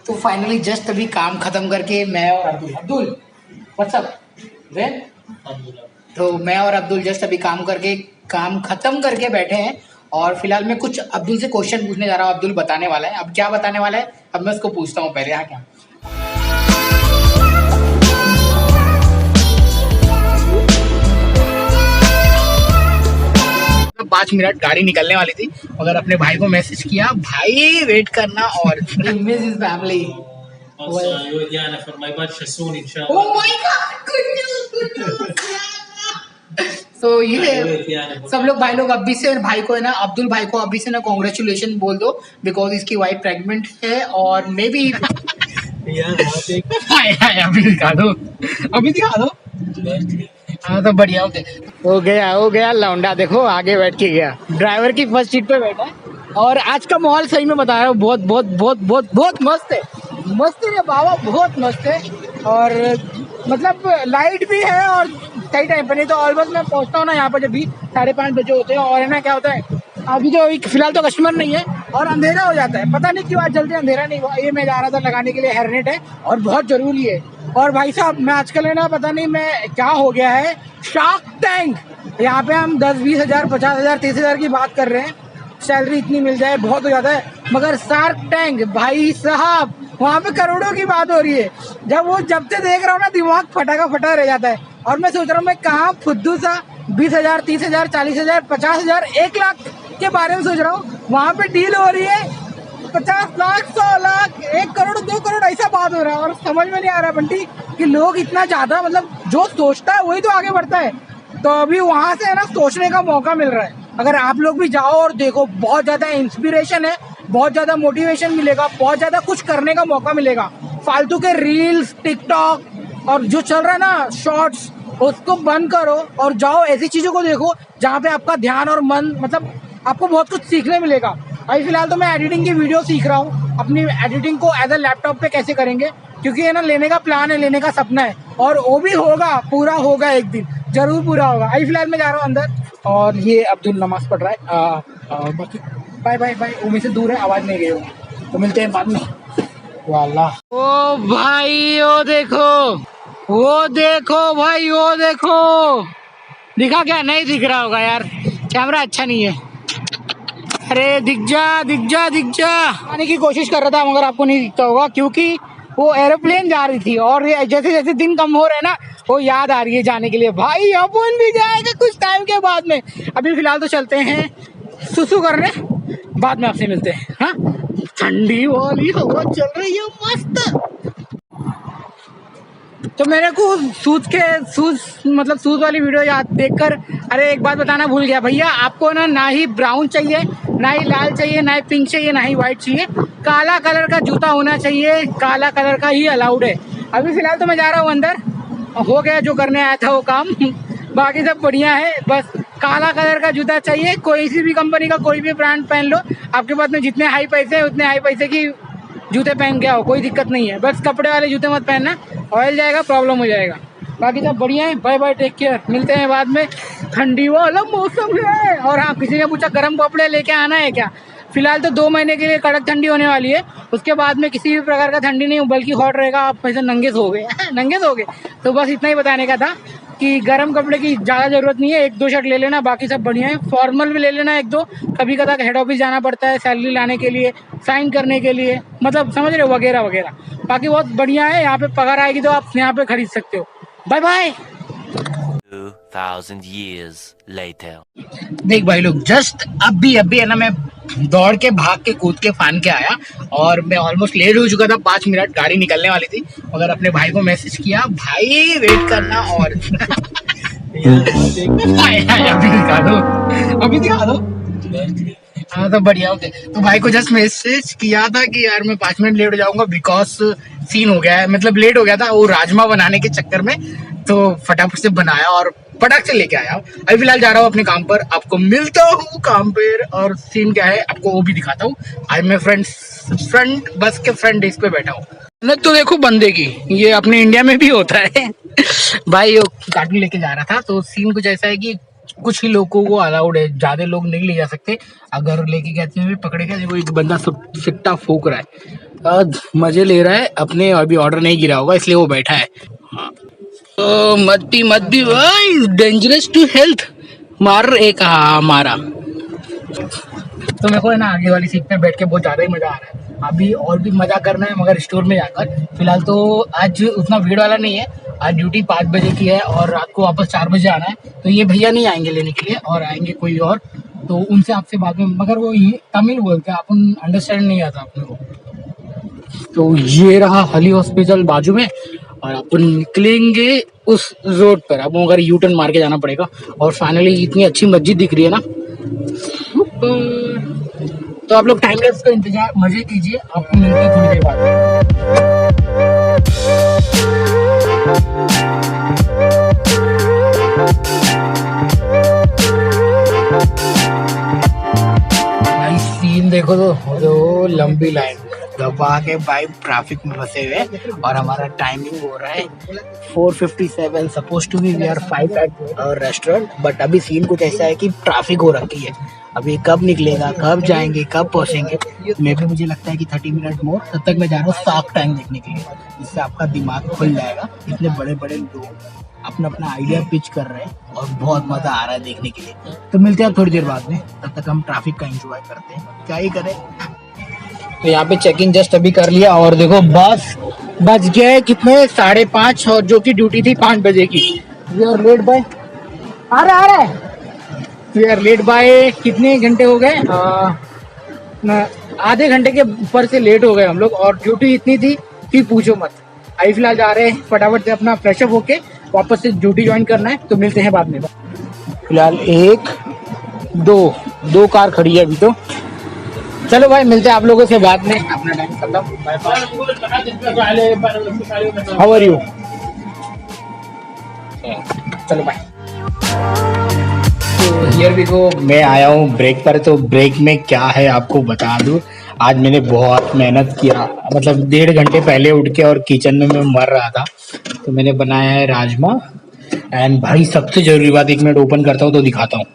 तो finally just अभी काम खत्म करके मैं और अब्दुल व्हाट्सअप वेन तो मैं और अब्दुल जस्ट अभी काम खत्म करके बैठे हैं। और फिलहाल मैं कुछ अब्दुल से क्वेश्चन पूछने जा रहा हूँ। अब्दुल बताने वाला है। अब क्या बताने वाला है अब मैं उसको पूछता हूँ पहले। हाँ क्या 5 मिनट गाड़ी निकलने वाली थी मगर अपने भाई को मैसेज किया भाई वेट करना और miss his family. Oh my God, good news. तो ये सब लोग भाई लोग अभी से भाई को है ना अब्दुल भाई को अभी से ना कॉन्ग्रेचुलेशन बोल दो बिकॉज इसकी वाइफ प्रेग्नेंट है और मे बी अभी दिखा दो। हाँ तो बढ़िया हो गया लौंडा देखो आगे बैठ के गया ड्राइवर की फर्स्ट सीट पे बैठा है। और आज का माहौल सही में बता रहा हूँ बहुत बहुत बहुत बहुत बहुत मस्त है बाबा बहुत मस्त है। और मतलब लाइट भी है और सही टाइम पे नहीं तो ऑलमोस्ट मैं पहुंचता हूँ ना यहाँ पर जब भी 5:30 बजे होते हैं। और है ना क्या होता है अभी जो फिलहाल तो कस्टमर नहीं है और अंधेरा हो जाता है। पता नहीं क्यों आज जल्दी अंधेरा नहीं हुआ। ये मैं जा रहा था लगाने के लिए हेलमेट है और बहुत जरूरी है। और भाई साहब मैं आजकल है ना पता नहीं मैं क्या हो गया है शार्क टैंक यहाँ पे हम 10-20 हज़ार 50 हज़ार 30 हज़ार की बात कर रहे हैं। सैलरी इतनी मिल जाए बहुत हो जाता है मगर शार्क टैंक भाई साहब वहाँ पे करोड़ों की बात हो रही है। जब से देख रहा हूँ ना दिमाग फटा रह जाता है। और मैं सोच रहा हूँ मैं कहाँ फुद्दू सा 20 हज़ार 30 हज़ार 40 हज़ार 50 हज़ार 1 लाख के बारे में सोच रहा हूँ। वहाँ पे डील हो रही है 50 लाख 100 लाख 1 करोड़ 2 करोड़ ऐसा बात हो रहा है। और समझ में नहीं आ रहा बंटी कि लोग इतना ज्यादा मतलब जो सोचता है वही तो आगे बढ़ता है। तो अभी वहाँ से है ना सोचने का मौका मिल रहा है। अगर आप लोग भी जाओ और देखो बहुत ज्यादा इंस्पिरेशन है बहुत ज्यादा मोटिवेशन मिलेगा बहुत ज्यादा कुछ करने का मौका मिलेगा। फालतू के रील्स टिकटॉक और जो चल रहा है ना शॉर्ट्स उसको बंद करो और जाओ ऐसी चीजों को देखो जहाँ पे आपका ध्यान और मन मतलब आपको बहुत कुछ सीखने मिलेगा। अभी फिलहाल तो मैं एडिटिंग की वीडियो सीख रहा हूँ। अपनी एडिटिंग को एज अ लैपटॉप पे कैसे करेंगे क्योंकि है ना लेने का प्लान है लेने का सपना है और वो भी होगा पूरा होगा एक दिन जरूर पूरा होगा। अभी फिलहाल मैं जा रहा हूँ अंदर और ये अब्दुल नमाज पढ़ रहा है। बाकी बाय बाय बाय उम्मीद से दूर है आवाज नहीं गई होगी तो मिलते हैं बाद में। वाला ओ भाई वो देखो भाई वो देखो दिखा क्या नहीं दिख रहा होगा यार कैमरा अच्छा नहीं है। अरे दिख जा आने की कोशिश कर रहा था मगर आपको नहीं दिखता होगा क्योंकि वो एरोप्लेन जा रही थी और जैसे जैसे दिन कम हो रहे हैं ना वो याद आ रही है जाने के लिए। भाई अपन भी जाएगा कुछ टाइम के बाद में। अभी फिलहाल तो चलते हैं सुसु करने बाद में आपसे मिलते हैं। हाँ ठंडी वाली हवा चल रही है मस्त। तो मेरे को सूज वाली वीडियो याद देखकर अरे एक बात बताना भूल गया भैया आपको ना ही ब्राउन चाहिए ना ही लाल चाहिए ना ही पिंक चाहिए ना ही व्हाइट चाहिए काला कलर का जूता होना चाहिए। काला कलर का ही अलाउड है। अभी फिलहाल तो मैं जा रहा हूँ अंदर हो गया जो करने आया था वो काम बाकी सब बढ़िया है। बस काला कलर का जूता चाहिए कोई सी भी कंपनी का कोई भी ब्रांड पहन लो आपके पास में जितने हाई पैसे हैं उतने हाई पैसे की जूते पहन के आओ कोई दिक्कत नहीं है। बस कपड़े वाले जूते मत पहनना ऑयल जाएगा प्रॉब्लम हो जाएगा। बाकी सब बढ़िया है बाय बाय टेक केयर मिलते हैं बाद में। ठंडी वाला मौसम है। और हाँ किसी ने पूछा गर्म कपड़े लेके आना है क्या फिलहाल तो 2 महीने के लिए कड़क ठंडी होने वाली है उसके बाद में किसी भी प्रकार का ठंडी नहीं बल्कि हॉट रहेगा। आप ऐसे नंगे सो गए तो बस इतना ही बताने का था कि गर्म कपड़े की ज़्यादा जरूरत नहीं है 1-2 शर्ट ले लेना बाकी सब बढ़िया है। फॉर्मल भी ले लेना 1-2 कभी कदा हेड ऑफिस जाना पड़ता है सैलरी लाने के लिए साइन करने के लिए मतलब समझ रहे हो वगैरह वगैरह। बाकी बहुत बढ़िया है यहाँ पे पगार आएगी तो आप यहाँ पे खरीद सकते हो। Bye bye. 2000 years later देख भाई लोग जस्ट अभी है ना मैं दौड़ के भाग के कूद के फान के आया और मैं ऑलमोस्ट लेट हो चुका था 5 मिनट गाड़ी निकलने वाली थी मगर अपने भाई को मैसेज किया भाई वेट करना और अभी दिखा दो। हाँ तो बढ़िया ओके। तो भाई को जस्ट मैसेज किया था कि यार मैं 5 मिनट लेट हो जाऊंगा बिकॉज सीन हो गया है मतलब लेट हो गया था वो राजमा बनाने के चक्कर में तो फटाफट से बनाया और फटाक से लेके आया। अभी फिलहाल जा रहा हूँ अपने काम पर आपको मिलता हूँ काम पर और सीन क्या है आपको वो भी दिखाता हूँ। आज मैं फ्रंट बस के फ्रंट डेस्क पे बैठा हूँ न तो देखो बंदे की ये अपने इंडिया में भी होता है भाई वो गाड़ी लेके जा रहा था तो सीन कुछ ऐसा है कि कुछ ही लोगों को अलाउड है ज्यादा लोग नहीं ले जा सकते। अगर लेके गए पकड़े गए देखो एक बंदा सिट्टा फूक रहा है मजे ले रहा है अपने, अभी ऑर्डर नहीं गिरा होगा इसलिए वो बैठा है। हाँ। तो मत भी भाई, डेंजरस टू हेल्थ। मार एक मारा। तो मेरे को है ना आगे वाली सीट पे बैठ के बहुत ज़्यादा ही मज़ा आ रहा है। अभी और भी मज़ा करना है मगर स्टोर में जाकर। फिलहाल तो आज उतना भीड़ वाला नहीं है। आज ड्यूटी 5 बजे की है और रात को वापस 4 बजे आना है। तो ये भैया नहीं आएंगे लेने के लिए और आएंगे कोई और, तो उनसे आपसे बाद में, मगर वो ये तमिल बोलते हैं, अपन अंडरस्टैंड नहीं आता अपने को। तो ये रहा हली हॉस्पिटल बाजू में और अपन निकलेंगे उस रोड पर। अब अगर यू टर्न मार के जाना पड़ेगा। और फाइनली इतनी अच्छी मस्जिद दिख रही है ना, तो आप लोग टाइम लैप्स का इंतजार मजे कीजिए। आपको मिलते हैं थोड़ी देर बाद। भाई सीन देखो तो लंबी लाइन दबा के भाई ट्रैफिक में फंसे हुए और हमारा टाइमिंग हो रहा है 4:57। Suppose to be we are 5 at restaurant, but अभी सीन कुछ ऐसा है कि ट्रैफिक हो रखी है। अभी कब निकलेगा, कब जाएंगे, कब पहुंचेंगे, मे भी मुझे लगता है कि 30 मिनट मोर। तब तक मैं जा रहा हूँ शार्क टैंक देखने के लिए, जिससे आपका दिमाग खुल जाएगा। इतने बड़े बड़े लोग अपना अपना आइडिया पिच कर रहे हैं और बहुत मजा आ रहा है देखने के लिए। तो मिलते हैं थोड़ी देर बाद में, तब तक हम ट्रैफिक का एंजॉय करते हैं, क्या ही करें। तो यहाँ पे चेक इन जस्ट अभी कर लिया और देखो बस बज गए कितने, 5:30, और जो कि ड्यूटी थी 5 बजे की। वी आर लेट बाय, आ रहा है। वी आर लेट बाय कितने घंटे हो गए, आधे घंटे के ऊपर से लेट हो गए हम लोग। और ड्यूटी इतनी थी कि पूछो मत। अभी फिलहाल जा रहे हैं फटाफट से अपना फ्रेशअप होके वापस से ड्यूटी ज्वाइन करना है। तो मिलते हैं बाद में। फिलहाल 1 2 कार खड़ी है अभी। तो चलो भाई मिलते हैं आप लोगों से बाद में। अपना टाइम खत्म। हाउ आर यू, चलो बाय। तो हियर वी गो, मैं आया हूँ ब्रेक पर। तो ब्रेक में क्या है आपको बता दूँ, आज मैंने बहुत मेहनत किया। मतलब 1.5 घंटे पहले उठ के और किचन में मैं मर रहा था। तो मैंने बनाया है राजमा। एंड भाई सबसे जरूरी बात, 1 मिनट ओपन करता हूँ तो दिखाता हूँ।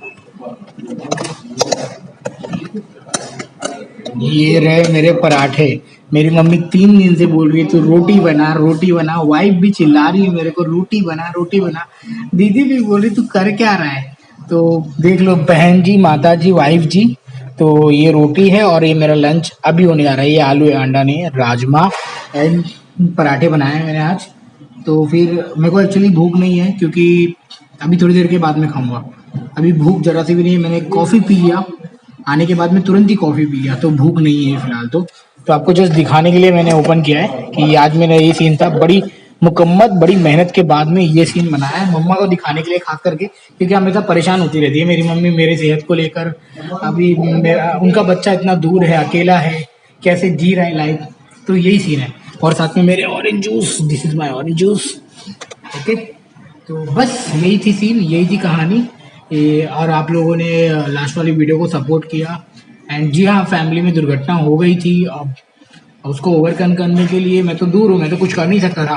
ये रहे मेरे पराठे। मेरी मम्मी 3 दिन से बोल रही है तू रोटी बना रोटी बना। वाइफ भी चिल्ला रही है मेरे को रोटी बना रोटी बना। दीदी भी बोल रही तू कर क्या रहा है। तो देख लो बहन जी, माता जी, वाइफ जी। तो ये रोटी है और ये मेरा लंच अभी होने जा रहा है। ये आलू है, अंडा नहीं है, राजमा एंड पराठे बनाए हैं मैंने आज। तो फिर मेरे को एक्चुअली भूख नहीं है क्योंकि अभी थोड़ी देर के बाद में खाऊंगा। अभी भूख जरा सी भी नहीं है। मैंने कॉफ़ी पी लिया, आने के बाद में तुरंत ही कॉफ़ी पी लिया, तो भूख नहीं है फिलहाल। तो आपको जस्ट दिखाने के लिए मैंने ओपन किया है कि आज मेरा ये सीन था। बड़ी मुकम्मत बड़ी मेहनत के बाद में ये सीन बनाया है मम्मा को दिखाने के लिए, खास करके क्योंकि हमेशा परेशान होती रहती है मेरी मम्मी मेरी सेहत को लेकर। अभी मेरा उनका बच्चा इतना दूर है, अकेला है, कैसे जी रहा है लाइफ। तो यही सीन है। और साथ में मेरे orange juice, this is my orange juice. Okay, तो बस यही थी सीन, यही थी कहानी। और आप लोगों ने लास्ट वाली वीडियो को सपोर्ट किया। एंड जी हाँ, फैमिली में दुर्घटना हो गई थी। अब उसको ओवरकम करने के लिए मैं तो दूर हूँ, मैं तो कुछ कर नहीं सकता था।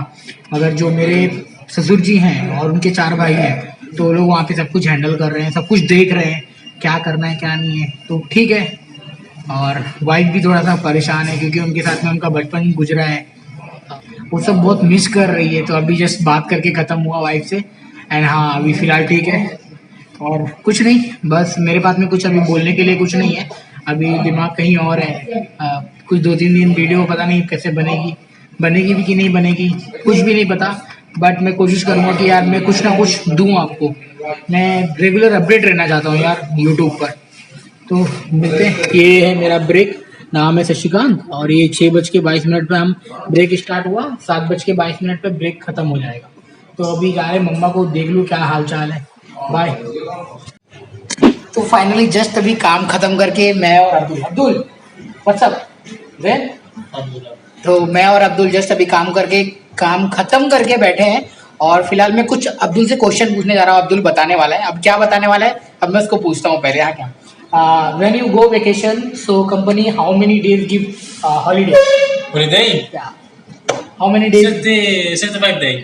मगर जो मेरे ससुर जी हैं और उनके 4 भाई हैं, तो वो लोग वहाँ पे सब कुछ हैंडल कर रहे हैं, सब कुछ देख रहे हैं क्या करना है क्या नहीं है। तो ठीक है। और वाइफ भी थोड़ा सा परेशान है क्योंकि उनके साथ में उनका बचपन गुजरा है, वो सब बहुत मिस कर रही है। तो अभी जस्ट बात करके ख़त्म हुआ वाइफ से। एंड हाँ, अभी फ़िलहाल ठीक है और कुछ नहीं, बस मेरे पास में कुछ अभी बोलने के लिए कुछ नहीं है। अभी दिमाग कहीं और है। कुछ 2-3 दिन वीडियो पता नहीं कैसे बनेगी भी कि नहीं बनेगी, कुछ भी नहीं पता। बट मैं कोशिश करूँगा कि यार मैं कुछ ना कुछ दूँ आपको। मैं रेगुलर अपडेट रहना चाहता हूँ यार यूट्यूब पर। तो मिलते हैं। ये है मेरा ब्रेक, नाम है शशिकांत। और ये 6:22 पे हम ब्रेक स्टार्ट हुआ, 7:22 पे ब्रेक खत्म हो जाएगा। तो अभी जा रहे मम्मा को देख लूँ क्या हाल चाल है। बाय। तो फाइनली जस्ट अभी काम खत्म करके मैं और अब्दुल व्हाट्स अप वेन, तो मैं और अब्दुल जस्ट अभी काम खत्म करके बैठे हैं। और फिलहाल मैं कुछ अब्दुल से क्वेश्चन पूछने जा रहा हूँ। अब्दुल बताने वाला है। अब क्या बताने वाला है अब मैं उसको पूछता हूँ पहले। हाँ, क्या when you go vacation, so company how many days give holiday? Yeah. How many days? 75 days.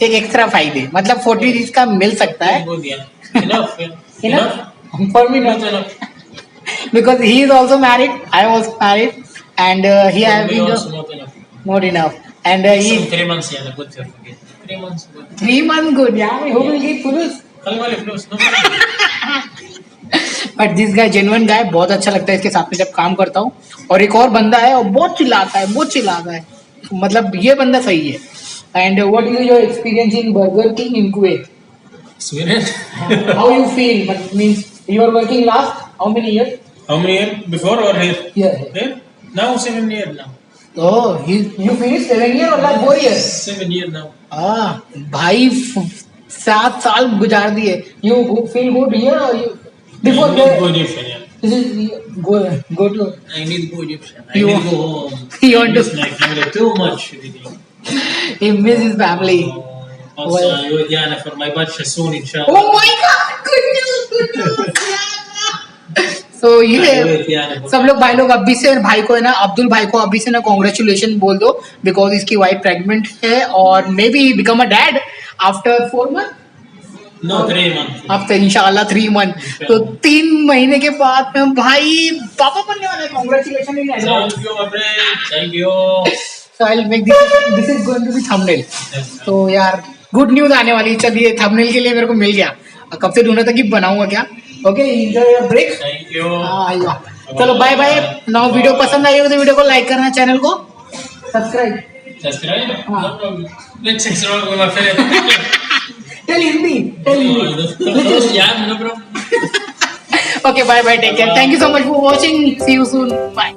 Take extra 5 day, मतलब 40 days का मिल सकता है। Good, yeah. Enough. Enough? For me not enough. because he is also married. I was married, and he For have me been also not enough. more enough. And Some he 3 months, yeah, good to forget. 3 months, good. 3 months good. Yeah, who will give fulus? Kali wale plus, no problem. But this guy genuine guy बहुत अच्छा लगता है इसके साथ में जब काम करता हूँ. और एक और बंदा है और बहुत चिल्लाता है. मतलब ये बंदा सही है. And what is your experience in burger king in Kuwait? Sweden? How you feel? But means you are working last how many years? How many years before or here? Here. Here? Now 7 years now. Oh, you finished 7 years or like 4 years? 7 years now. भाई 7 साल गुजार दिए. You feel good here or you before I need go Egyptian, yeah. this is go to I need go Egyptian. I You- need go home. You want I miss to- my family too much. Really. he miss his family. Also, Well- I will Diana for my birthday soon, inshallah. Oh my god, good news. So I ये will Diana for- सब लोग भाई लोग अभी से भाई को है ना अब्दुल भाई को अभी से ना कॉन्ग्रेचुलेशन बोल दो बिकॉज इसकी वाइफ प्रेग्नेंट है और may be become a dad after 4 months. No, 3 months. After इंशाल्लाह 3 months. तो 3 महीने के बाद में भाई पापा बनने वाला है. Congratulation in advance. Thank you, my friend. Thank you. So I'll make this is going to be thumbnail. तो यार गुड न्यूज आने वाली. चलिए थंबनेल के लिए मेरे को मिल गया. कब से ढूंढा था कि बनाऊंगा क्या. Okay enjoy your break. Thanक you. चलो बाय बाय. नाउ वीडियो पसंद आई हो तो वीडियो को लाइक करना, चैनल को सब्सक्राइब. Subscribe? हाँ. No problem. Let's subscribe with my friend. Tell Hindi. Yeah, no problem. Okay bye bye. Take care. Thank you so much for watching. See you soon. Bye.